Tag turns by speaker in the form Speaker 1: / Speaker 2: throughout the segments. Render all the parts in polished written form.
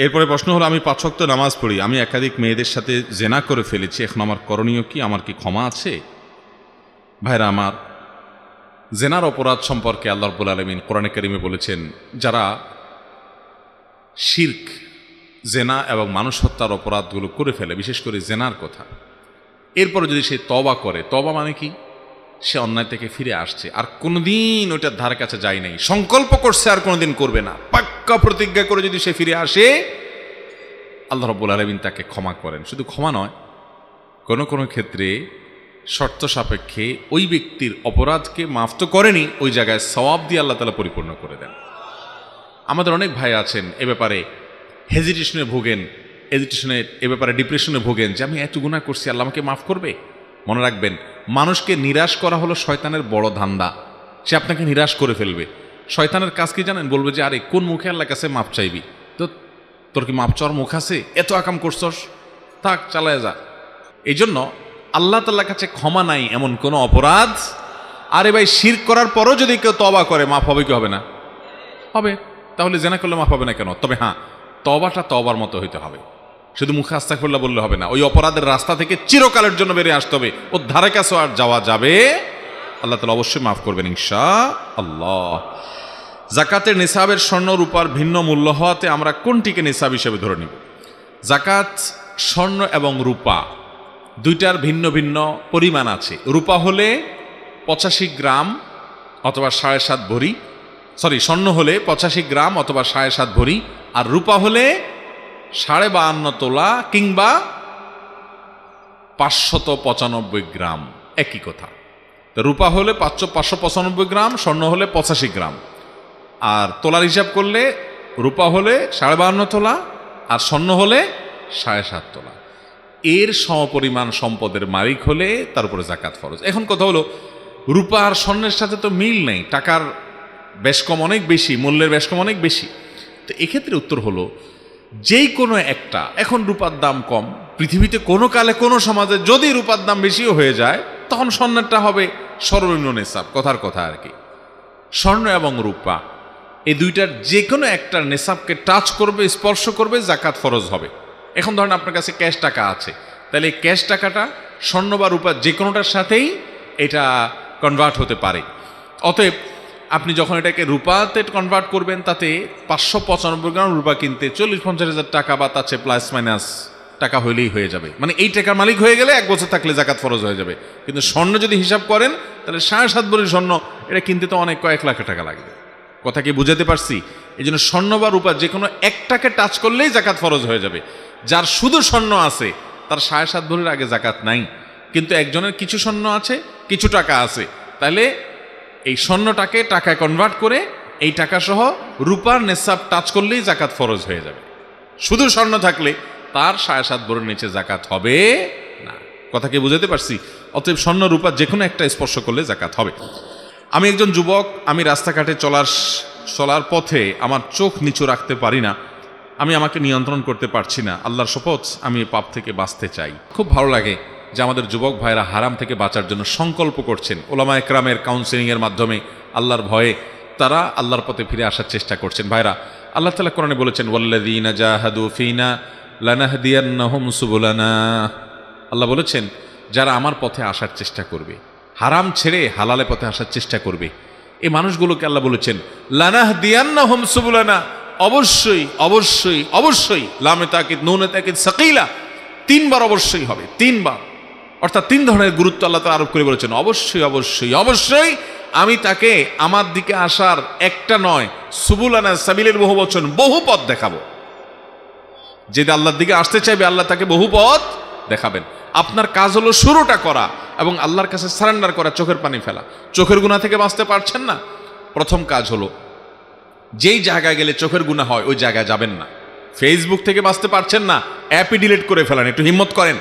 Speaker 1: এরপরে প্রশ্ন হলো, আমি 5 ওয়াক্ত নামাজ পড়ি, আমি একাধিক মেয়েদের সাথে জেনা করে ফেলেছি, এখন আমার করণীয় কি? আমার কি ক্ষমা আছে? ভাইরা আমার, জেনার অপরাধ সম্পর্কে আল্লাহ রাব্বুল আলামিন কোরআনে কারিমে বলেছেন, যারা শিরক, জেনা এবং মানুষ হত্যার অপরাধগুলো করে ফেলে, বিশেষ করে জেনার কথা, এরপরে যদি সে তওবা করে, তওবা মানে কি? সে অন্যায় থেকে ফিরে আসছে, আর কোনোদিন ওইটার ধারে কাছে যায় নাই, সংকল্প করছে আর কোনোদিন করবে না, পাক্কা প্রতিজ্ঞা করে যদি সে ফিরে আসে, আল্লাহ রাব্বুল আলামিন তাকে ক্ষমা করেন। শুধু ক্ষমা নয়, কোনো কোনো ক্ষেত্রে শর্ত সাপেক্ষে ওই ব্যক্তির অপরাধকে মাফ তো করেনি, ওই জায়গায় সওয়াব দিয়ে আল্লাহ তাআলা পরিপূর্ণ করে দেন। আমাদের অনেক ভাই আছেন এ ব্যাপারে হেজিটেশনে ভোগেন, এ ব্যাপারে ডিপ্রেশনে ভোগেন যে আমি এত গুনাহ করছি, আল্লাহ আমাকে মাফ করবে। মনে রাখবেন, মানুষকে নিরাশ করা হলো শয়তানের বড় ধান্দা। সে আপনাকে নিরাশ করে ফেলবে। শয়তানের কাজ কি জানেন? বলবে যে আরে কোন মুখে আল্লাহর কাছে মাফ চাইবি, তো তোর কি মাফ চাওয়ার মুখ আছে? এত আকাম করছস, থাক, চালায় যা। এই জন্য আল্লাহ তাআলার কাছে ক্ষমা নাই এমন কোনো অপরাধ। আরে ভাই, শিরক করার পরও যদি কেউ তওবা করে, মাফ হবে কি হবে না? হবে। তাহলে জেনা করলে মাফ হবে না কেন? তবে হ্যাঁ, তওবাটা তওবার মতো হইতে হবে। শুধু মুখে আস্তাগফিরুল্লাহ বললে হবে না, ওই অপরাধের রাস্তা থেকে চিরকালের জন্য বেরিয়ে আসতে হবে। ওর ধারে কাছে আর যাওয়া যাবে, আল্লাহ তাআলা অবশ্যই মাফ করবেন ইনশাআল্লাহ। যাকাতের নিসাবের স্বর্ণ রূপার ভিন্ন মূল্য হওয়াতে আমরা কোনটিকে নিসাব হিসেবে ধরে নিব? যাকাত স্বর্ণ এবং রূপা দুইটার ভিন্ন ভিন্ন পরিমাণ আছে। রূপা হলে 85 গ্রাম অথবা 7.5 ভরি, স্বর্ণ হলে 85 গ্রাম অথবা 7.5 ভরি, আর রূপা হলে 52.5 তোলা কিংবা 595 গ্রাম, একই কথা। তো রূপা হলে 595 গ্রাম, স্বর্ণ হলে 85 গ্রাম। আর তোলার হিসাব করলে রূপা হলে 52.5 তোলা আর স্বর্ণ হলে 7.5 তোলা। এর সমপরিমাণ সম্পদের মালিক হলে তার উপরে যাকাত ফরজ। এখন কথা হলো, রূপা আর স্বর্ণের সাথে তো মিল নেই, টাকার বেশ কম অনেক বেশি, মূল্যের বেশ কম অনেক বেশি। তো এক্ষেত্রে উত্তর হলো, যেই কোনো একটা, এখন রূপার দাম কম, পৃথিবীতে কোনো কালে কোনো সমাজে যদি রূপার দাম বেশিও হয়ে যায়, তখন স্বর্ণেরটা হবে সর্বনিম্ন নিসাব, কথার কথা আর কি। স্বর্ণ এবং রূপা এই দুইটার যে কোনো একটা নিসাবকে টাচ করবে, স্পর্শ করবে, যাকাত ফরজ হবে। এখন ধরেন আপনার কাছে ক্যাশ টাকা আছে, তাহলে এই ক্যাশ টাকাটা স্বর্ণ বা রূপা যে কোনোটার সাথেই এটা কনভার্ট হতে পারে। অতএব আপনি যখন এটাকে রূপাতে কনভার্ট করবেন, তাতে 595 গ্রাম রূপা কিনতে 40-50 হাজার টাকা বা তার চেয়ে প্লাস মাইনাস টাকা হইলেই হয়ে যাবে। মানে এই টাকার মালিক হয়ে গেলে 1 বছর থাকলে যাকাত ফরজ হয়ে যাবে। কিন্তু স্বর্ণ যদি হিসাব করেন, তাহলে 7.5 ভরি স্বর্ণ এটা কিনতে তো অনেক কয়েক লাখ টাকা লাগবে। কথা কি বুঝাতে পারছি? এই জন্য স্বর্ণ বা রূপা যে কোনো একটাকে টাচ করলেই যাকাত ফরজ হয়ে যাবে। যার শুধু স্বর্ণ আছে তার 7.5 ভরির আগে যাকাত নাই, কিন্তু একজনের কিছু স্বর্ণ আছে, কিছু টাকা আছে, তাহলে এই স্বর্ণটাকে টাকায় কনভার্ট করে এই টাকা সহ রূপার নেসাব টাচ করলেই যাকাত ফরজ হয়ে যাবে। শুধু স্বর্ণ থাকলে তার 7.5 ভরির নিচে যাকাত হবে না। কথা কি বুঝাতে পারছি? অতএব স্বর্ণ রূপা যে কোনো একটা স্পর্শ করলে যাকাত হবে। আমি একজন যুবক, আমি রাস্তাঘাটে চলার পথে আমার চোখ নিচু রাখতে পারি না, আমি আমাকে নিয়ন্ত্রণ করতে পারছি না। আল্লাহর শপথ, আমি এই পাপ থেকে বাঁচতে চাই। খুব ভালো লাগে যে আমাদের যুবক ভাইরা হারাম থেকে বাঁচার জন্য সংকল্প করছেন। ওলামা একরামের কাউন্সেলিংয়ের মাধ্যমে আল্লাহর ভয়ে তারা আল্লাহর পথে ফিরে আসার চেষ্টা করছেন। ভাইরা, আল্লাহ তাআলা কোরআনে বলেছেন, ওয়াল্লাযীনা জাহাদু ফিনা লানাহদিয়ান্নাহুম সুবুলানা। আল্লাহ বলেছেন, যারা আমার পথে আসার চেষ্টা করবে, হারাম ছেড়ে হালালে পথে আসার চেষ্টা করবে, এই মানুষগুলোকে আল্লাহ বলেছেন লানাহদিয়ান্নাহুম সুবুলানা। অবশ্যই অবশ্যই অবশ্যই, লামে তাকিদ, নুনে তাকিদ, সাকিলা, 3 বার অবশ্যই হবে, 3 বার, অর্থাৎ 3 ধরনের গুরুত্ব আল্লাহ তাআলা আরোপ করে বলেছেন। অবশ্যই অবশ্যই অবশ্যই আমি তাকে আমার দিকে আসার একটা নয়, সুবুলানা, সাবিলের বহু বচন, বহু পথ দেখাবো। যেটা আল্লাহর দিকে আসতে চাইবে, আল্লাহ তাকে বহু পথ দেখাবেন। আপনার কাজ হলো শুরুটা করা এবং আল্লাহর কাছে সারেন্ডার করা, চোখের পানি ফেলা। চোখের গুনাহ থেকে বাঁচতে পারছেন না, প্রথম কাজ হলো যেই জায়গায় গেলে চোখের গুনাহ হয় ওই জায়গায় যাবেন না। ফেসবুক থেকে বাঁচতে পারছেন না, অ্যাপই ডিলিট করে ফেলেন, একটু হিম্মত করেন।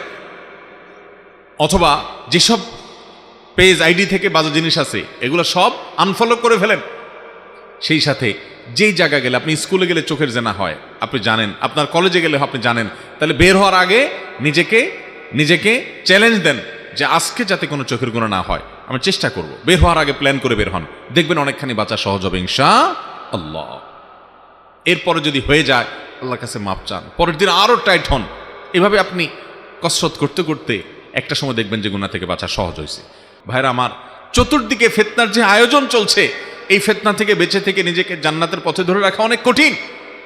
Speaker 1: অথবা যেসব পেজ আইডি থেকে বাজে জিনিস আছে এগুলো সব আনফলো করে ফেলেন। সেই সাথে যেই জায়গা গেলে, আপনি স্কুলে গেলে চোখের জেনা হয় আপনি জানেন, আপনার কলেজে গেলে আপনি জানেন, তাহলে বের হওয়ার আগে নিজেকে চ্যালেঞ্জ দেন যে আজকে যাতে কোনো চোখের গুনাহ না হয়, আমি চেষ্টা করব। বের হওয়ার আগে প্ল্যান করে বের হন, দেখবেন অনেকখানি বাঁচা সহজ হবে ইনশাআল্লাহ। এরপরে যদি হয়ে যায় আল্লাহর কাছে মাপ চান, পরের দিন আরও টাইট হন। এভাবে আপনি কসরত করতে করতে একটা সময় দেখবেন যে গুনাহ থেকে বাঁচা সহজ হয়েছে। ভাইরা আমার, চতুর্দিকে ফিতনার যে আয়োজন চলছে, এই ফিতনা থেকে বেঁচে থেকে নিজেকে জান্নাতের পথে ধরে রাখা অনেক কঠিন।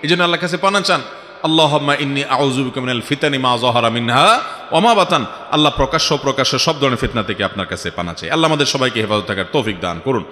Speaker 1: এই জন্য আল্লাহর কাছে পানা চান, আল্লাহুম্মা ইন্নী আউযু বিকা মিনাল ফিতানি মা যাহারা মিনহা ওয়া মা বাতান। আল্লাহ প্রকাশ্য সব ধরনের ফিতনা থেকে আপনার কাছে পানা চাই। আল্লাহ আমাদের সবাইকে হেফাজত থাকার তৌফিক দান করুন।